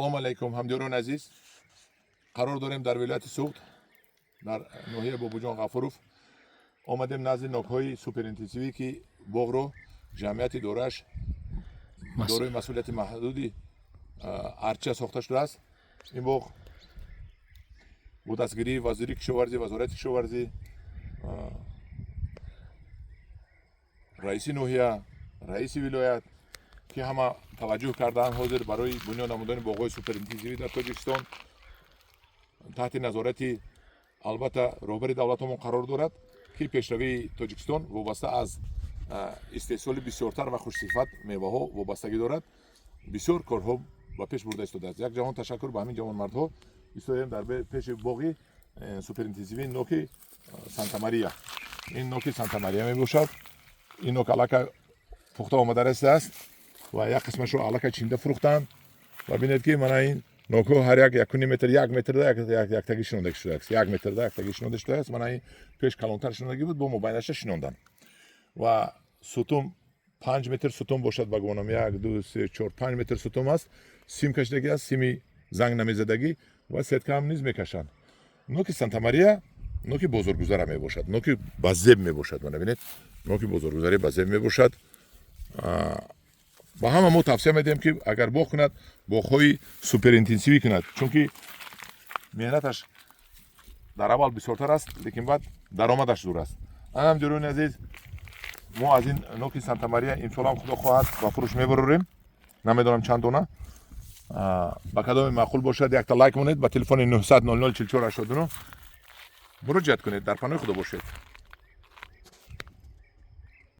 سلام علیکم همدیران عزیز. قرار داریم در ولایت سوخت در ناحیه بابوجان غفوروف آمدیم نزد نوک‌های سوپر اینتنسیوی که باغ رو جمعیت دورش دارای مسئولیت محدودی ارچه ساخته شده است. این باغ با دستگیری وزیر کشاورزی، وزارت کشاورزی، رئیس ناحیه، رئیس ولایت که همه توجه کردن حاضر برای بنیان نمودن باغ‌های سوپر اینتنسیوی در تاجیکستان تحت نظارت البته رهبر دولتمون قرار دارد که پیشروی تاجیکستان وابسته از استحصال بسیارتر و خوشصفت میوه‌ها وابستگی دارد. بسیار کارها با پیش برده استاده است. یک جهان تشکر به همین جوان مردها ایستادیم در پیش باغ سوپر اینتنسیوی نوک سانتا ماریا. این نوک سانتا ماریا می باشد. این نوک علاقه پخته آمده است و یک قسمش رو علاقه چینده فروختند و ببینید که من این نوکو هر یک متر یک متر یک تگی شنونده شده است. یک متر یک تگی شنونده شده است. من این پیش کلانتر شنوندگی بود با مبینش شنوندن و ستون 5 متر ستون باشد بگوانم 1 2 3 4 5 متر ستون است. سیم کشیدگی است، سیمی زنگ نمیزدگی و سیتکه هم نیز میکشند. نوک سانتا ماریا نوک بزرگگذر می باشد، نوک بزب می باشد. من ببینید نوک بزرگگذری بزب می باشد. با همه ما توصیه میدیم که اگر باغ کند باغ‌های سوپر اینتنسیوی کند، چون که محنتش در اول بسیارتر است لیکن بعد درآمدش دور است. هم جوان عزیز ما از این نوک سانتا ماریا امسال هم خدا خواهد با فروش میبریم. نمیدونم چند دونه با کدام معقول باشد یک تا لایک کنید، با تلفن 900 00 44 89 مراجعه کنید. در پناه خدا باشید.